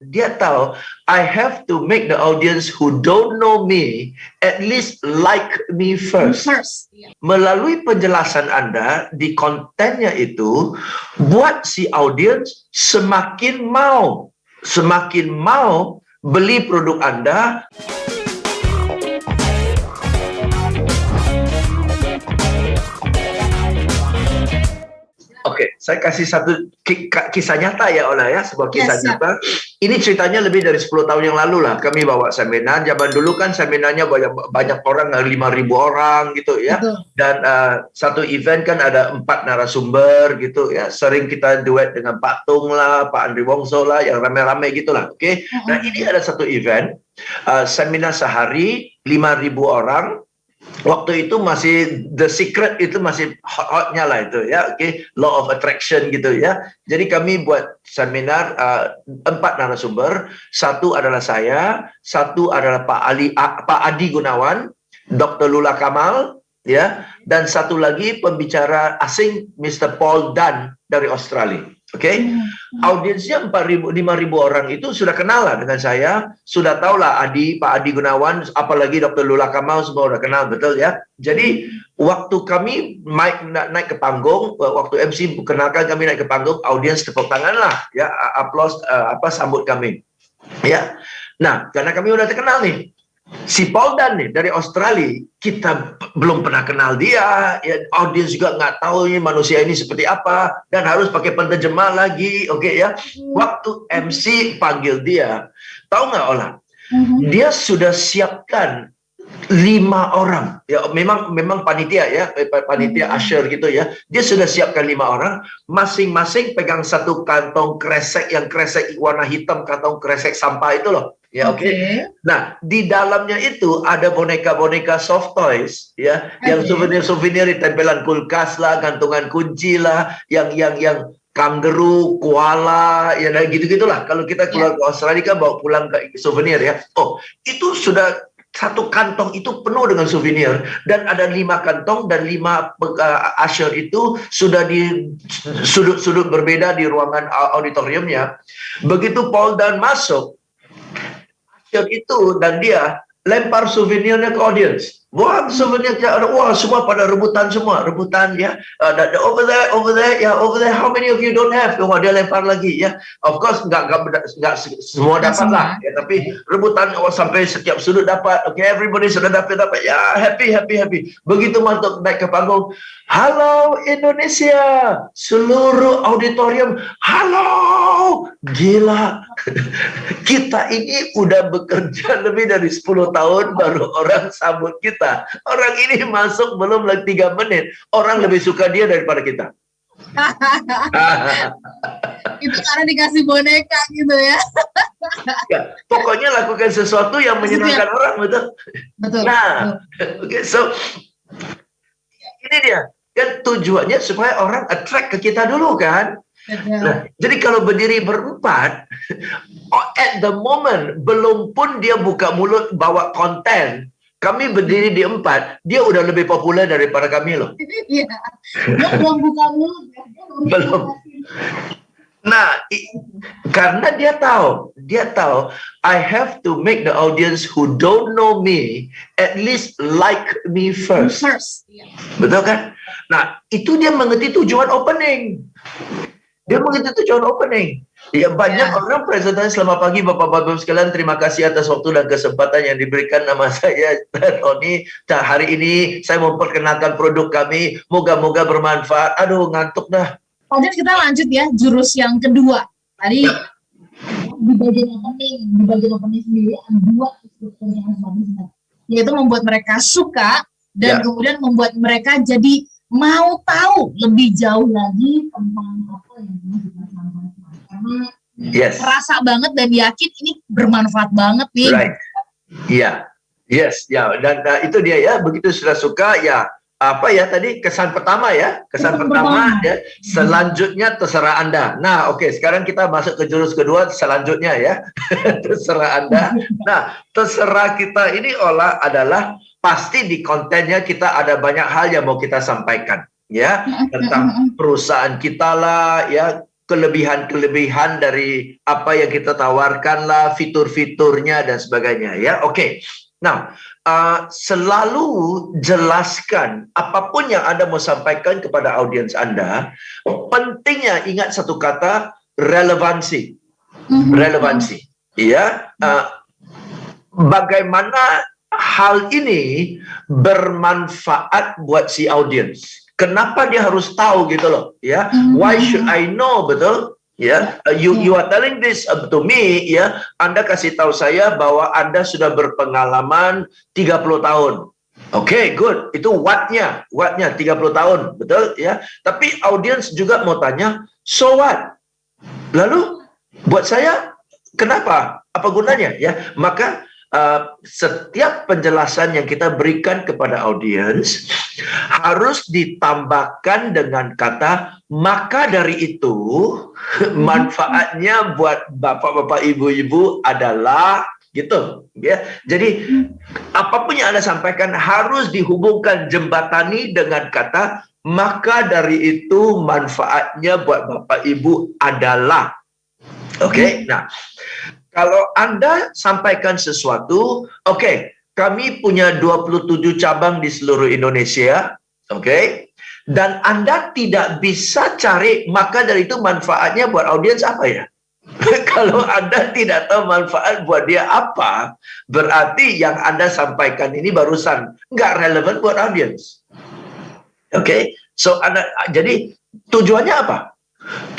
Dia tahu I have to make the audience who don't know me at least like me first. Melalui penjelasan Anda di kontennya itu, buat si audience semakin mau beli produk Anda. Oke, saya kasih satu kisah nyata ya, Ola ya, sebuah kisah nyata. Ini ceritanya lebih dari 10 tahun yang lalu lah. Kami bawa seminar, zaman dulu kan seminarnya banyak orang, 5.000 orang gitu ya. Dan satu event kan ada 4 narasumber gitu ya. Sering kita duet dengan Pak Tung lah, Pak Andri Wongso lah, yang rame-rame gitu lah. Oke. Nah ini ada satu event, seminar sehari, 5.000 orang. Waktu itu masih The Secret itu masih hot-hotnya lah itu ya, oke, Law of Attraction gitu ya. Jadi kami buat seminar 4 narasumber, satu adalah saya, satu adalah Pak Adi Gunawan, Dr. Lula Kamal ya, dan satu lagi pembicara asing Mr. Paul Dunn dari Australia. Oke, audiensnya 5.000 orang itu sudah kenal lah dengan saya, sudah tahu lah Pak Adi Gunawan, apalagi Dr. Lula Kamal semua udah kenal, betul ya. Jadi waktu kami naik ke panggung, waktu MC kenalkan kami naik ke panggung, audiens tepuk tangan lah, ya, aplaus, sambut kami, ya. Nah, karena kami udah terkenal nih. Si Paul Dunn nih dari Australia, kita belum pernah kenal dia, ya, audiens juga nggak tahu ini manusia ini seperti apa, dan harus pakai penterjemah lagi, oke ya. Waktu MC panggil dia, tahu nggak Ola? Dia sudah siapkan 5 orang, ya memang panitia ya, panitia usher gitu ya. Dia sudah siapkan 5 orang, masing-masing pegang satu kantong kresek, yang kresek warna hitam, kantong kresek sampah itu loh. Ya, oke. Nah, di dalamnya itu ada boneka-boneka soft toys, ya, yang souvenir-souvenir di tempelan kulkas lah, gantungan kunci lah, yang kangaroo, koala, ya, gitu-gitulah. Kalau kita keluar ke Australia kan bawa pulang ke souvenir ya. Oh, itu sudah satu kantong itu penuh dengan souvenir, dan ada 5 kantong dan 5 usher itu sudah di sudut-sudut berbeda di ruangan auditoriumnya. Begitu Paul Dunn masuk, itu dan dia lempar souvenirnya ke audience. Wah, souvenirnya, wah, semua pada rebutan ya. Over there, ya, over there. How many of you don't have? Wah, dia lempar lagi ya. Of course, nggak semua dapat lah. Ya, tapi rebutan, sampai setiap sudut dapat. Oke, everybody sudah dapat. Ya, happy. Begitu masuk naik ke panggung, halo Indonesia, seluruh auditorium, halo, gila. Kita ini udah bekerja lebih dari 10 tahun baru orang sambut kita. Orang ini masuk belum lagi 3 menit, orang lebih suka dia daripada kita. Itu karena dikasih boneka gitu ya. Ya, pokoknya lakukan sesuatu yang menyenangkan orang, betul. Nah, okay, so ini dia kan tujuannya supaya orang attract ke kita dulu kan. Nah, jadi kalau berdiri berempat, at the moment belum pun dia buka mulut bawa konten, kami berdiri di 4, dia udah lebih populer daripada kami loh. Iya, dia belum buka mulut. Belum. Nah, karena dia tahu, I have to make the audience who don't know me at least like me first. Betul kan? Nah, itu dia mengerti tujuan opening. Ya, banyak orang presentasi. Selamat pagi Bapak-Bapak sekalian, terima kasih atas waktu dan kesempatan yang diberikan. Nama saya Roni. Nah, hari ini saya memperkenalkan produk kami, moga-moga bermanfaat. Aduh, ngantuk dah. Lanjut, kita lanjut ya, jurus yang kedua. Tadi di bagian opening sendiri ada 2 struktur yang harus bagus, yaitu membuat mereka suka dan kemudian membuat mereka jadi mau tahu lebih jauh lagi tentang apa yang kita sampaikan, karena terasa banget dan yakin ini bermanfaat banget nih. Right. Iya. Yes, ya. Dan itu dia ya, begitu sudah suka ya, apa ya tadi kesan pertama ya, ya. Selanjutnya terserah Anda. Nah, oke, sekarang kita masuk ke jurus kedua selanjutnya ya. Terserah Anda. Nah, terserah kita ini adalah pasti di kontennya kita ada banyak hal yang mau kita sampaikan ya, tentang perusahaan kita lah ya, kelebihan-kelebihan dari apa yang kita tawarkan lah, fitur-fiturnya dan sebagainya ya. Oke. Nah, selalu jelaskan apapun yang Anda mau sampaikan kepada audiens Anda. Pentingnya ingat satu kata, relevansi. Relevansi. Ya, bagaimana hal ini bermanfaat buat si audiens. Kenapa dia harus tahu gitu loh, ya? Why should I know, betul? Ya, you are telling this to me, ya. Anda kasih tahu saya bahwa Anda sudah berpengalaman 30 tahun. Oke, good. Itu what-nya 30 tahun, betul ya. Tapi audiens juga mau tanya, so what? Lalu buat saya kenapa? Apa gunanya ya? Maka setiap penjelasan yang kita berikan kepada audiens harus ditambahkan dengan kata maka dari itu manfaatnya buat bapak-bapak ibu-ibu adalah gitu ya. Jadi apapun yang Anda sampaikan harus dihubungkan, jembatani dengan kata maka dari itu manfaatnya buat bapak ibu adalah. Oke, nah kalau Anda sampaikan sesuatu, oke, kami punya 27 cabang di seluruh Indonesia, oke, dan Anda tidak bisa cari, maka dari itu manfaatnya buat audiens apa ya? Kalau Anda tidak tahu manfaat buat dia apa, berarti yang Anda sampaikan ini barusan nggak relevan buat audiens. Oke, so jadi tujuannya apa?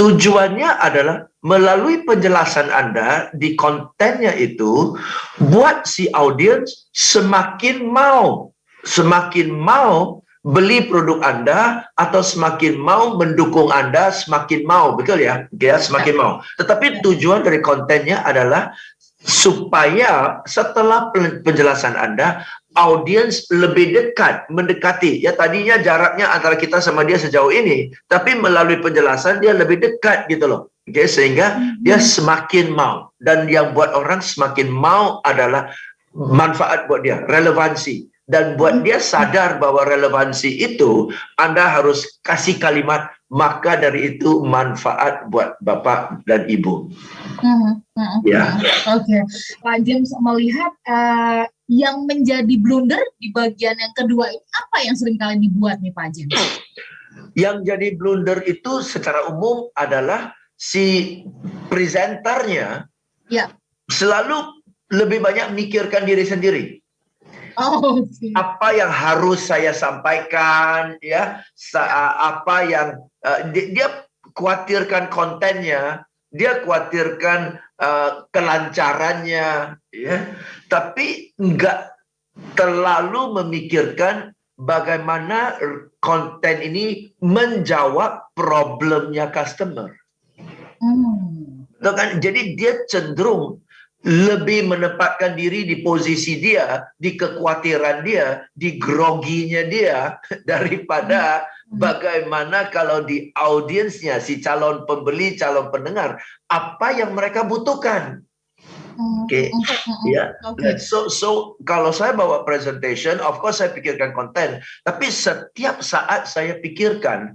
Tujuannya adalah melalui penjelasan Anda di kontennya itu buat si audiens semakin mau beli produk Anda atau semakin mau mendukung Anda, semakin mau, betul ya? Ya, semakin mau. Tetapi tujuan dari kontennya adalah supaya setelah penjelasan Anda, audiens lebih dekat, mendekati. Ya, tadinya jaraknya antara kita sama dia sejauh ini, tapi melalui penjelasan dia lebih dekat gitu loh. Oke, sehingga dia semakin mau. Dan yang buat orang semakin mau adalah manfaat buat dia, relevansi. Dan buat dia sadar bahwa relevansi itu Anda harus kasih kalimat maka dari itu manfaat buat Bapak dan Ibu. Ya. Oke, Pak James melihat yang menjadi blunder di bagian yang kedua ini apa yang sering kali dibuat nih Pak James? Yang jadi blunder itu secara umum adalah si presenternya selalu lebih banyak mikirkan diri sendiri. Apa yang harus saya sampaikan, ya? Apa yang dia khawatirkan kontennya, dia khawatirkan kelancarannya, ya. Tapi nggak terlalu memikirkan bagaimana konten ini menjawab problemnya customer. Kan? Jadi dia cenderung lebih menempatkan diri di posisi dia, di kekhawatiran dia, di groginya dia, daripada bagaimana kalau di audiensnya, si calon pembeli, calon pendengar, apa yang mereka butuhkan. Oke, ya. So kalau saya bawa presentation, of course saya pikirkan konten, tapi setiap saat saya pikirkan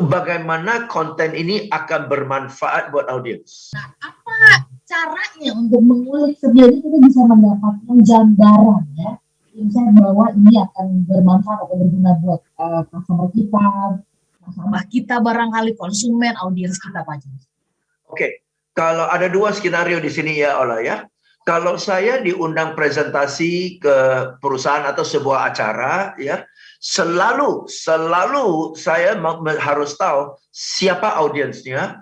bagaimana konten ini akan bermanfaat buat audiens. Nah, apa caranya untuk mengulik sendiri kita bisa mendapatkan gambaran ya, misalnya bahwa ini akan bermanfaat atau berguna buat customer kita, nasabah kita, barangkali konsumen, audiens kita Pak James. Oke, kalau ada dua skenario di sini ya Ola ya. Kalau saya diundang presentasi ke perusahaan atau sebuah acara ya, selalu saya harus tahu siapa audiensnya,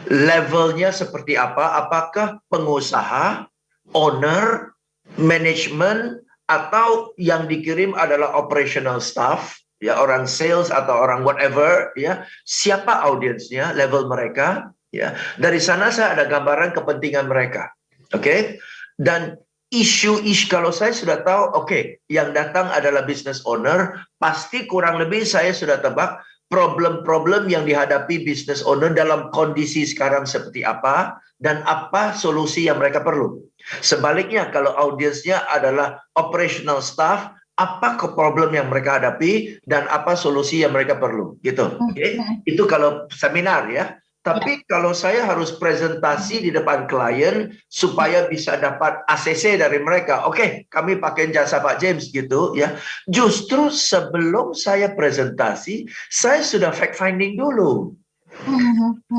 levelnya seperti apa, apakah pengusaha, owner, manajemen, atau yang dikirim adalah operational staff, ya orang sales atau orang whatever, ya siapa audiensnya, level mereka, ya dari sana saya ada gambaran kepentingan mereka, oke? Dan isu kalau saya sudah tahu, oke, yang datang adalah business owner, pasti kurang lebih saya sudah tebak problem-problem yang dihadapi business owner dalam kondisi sekarang seperti apa, dan apa solusi yang mereka perlu. Sebaliknya, kalau audiensnya adalah operational staff, apa problem yang mereka hadapi, dan apa solusi yang mereka perlu. Gitu. Okay? Itu kalau seminar ya. Tapi kalau saya harus presentasi di depan klien supaya bisa dapat ACC dari mereka, oke, kami pakai jasa Pak James gitu ya. Justru sebelum saya presentasi, saya sudah fact finding dulu.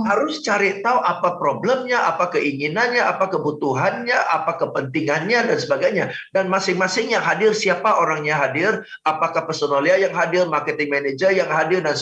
Harus cari tahu apa problemnya, apa keinginannya, apa kebutuhannya, apa kepentingannya, dan sebagainya. Dan masing-masing yang hadir, siapa orangnya hadir, apakah personalia yang hadir, marketing manager yang hadir, dan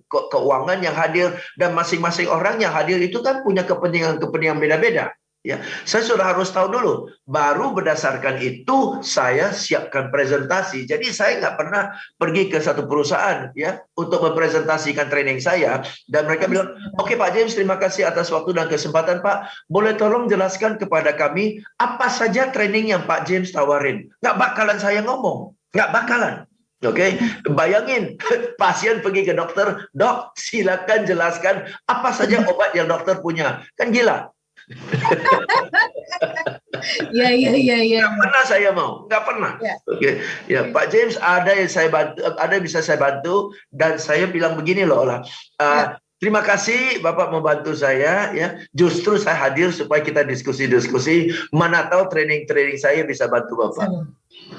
keuangan yang hadir, dan masing-masing orang yang hadir itu kan punya kepentingan-kepentingan beda-beda. Ya, saya sudah harus tahu dulu. Baru berdasarkan itu saya siapkan presentasi. Jadi saya nggak pernah pergi ke satu perusahaan ya untuk mempresentasikan training saya dan mereka bilang, oke Pak James, terima kasih atas waktu dan kesempatan Pak. Boleh tolong jelaskan kepada kami apa saja training yang Pak James tawarin. Nggak bakalan saya ngomong, nggak bakalan. Oke, bayangin pasien pergi ke dokter, dok silakan jelaskan apa saja obat yang dokter punya. Kan gila. Ya. Nggak pernah saya mau, nggak pernah. Oke, ya Pak James, ada yang saya bantu, ada yang bisa saya bantu, dan saya bilang begini loh, terima kasih Bapak membantu saya, ya. Justru saya hadir supaya kita diskusi-diskusi. Mana tahu training saya bisa bantu Bapak.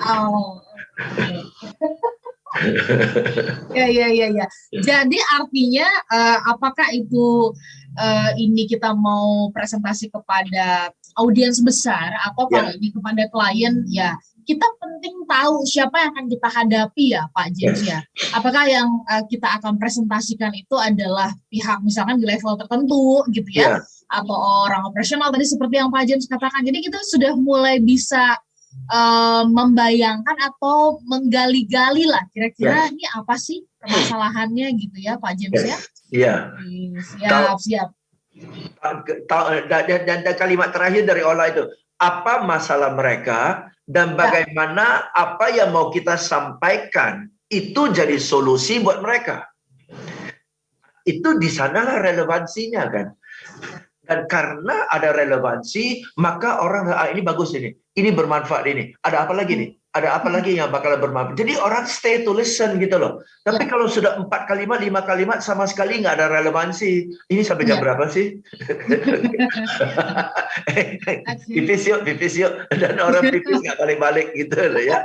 Oh. Ya. Jadi artinya apakah itu ini kita mau presentasi kepada audiens besar atau kalau ini kepada klien, ya kita penting tahu siapa yang akan kita hadapi ya Pak James ya. Apakah yang kita akan presentasikan itu adalah pihak misalkan di level tertentu gitu ya, atau orang operasional tadi seperti yang Pak James katakan. Jadi kita sudah mulai bisa membayangkan atau menggali-gali lah kira-kira ini apa sih permasalahannya gitu ya Pak James ya. Iya. Siap. Dan kalimat terakhir dari Ola itu, apa masalah mereka dan bagaimana apa yang mau kita sampaikan itu jadi solusi buat mereka. Itu di sanalah relevansinya kan. Dan karena ada relevansi, maka orang, ini bagus ini bermanfaat ini. Ada apa lagi nih? Ada apa lagi yang bakal bermanfaat? Jadi orang stay to listen gitu loh. Tapi kalau sudah 4 kalimat, 5 kalimat sama sekali nggak ada relevansi. Ini sampai jam berapa sih? Pipis yuk. Dan orang pipis nggak balik-balik gitu loh ya.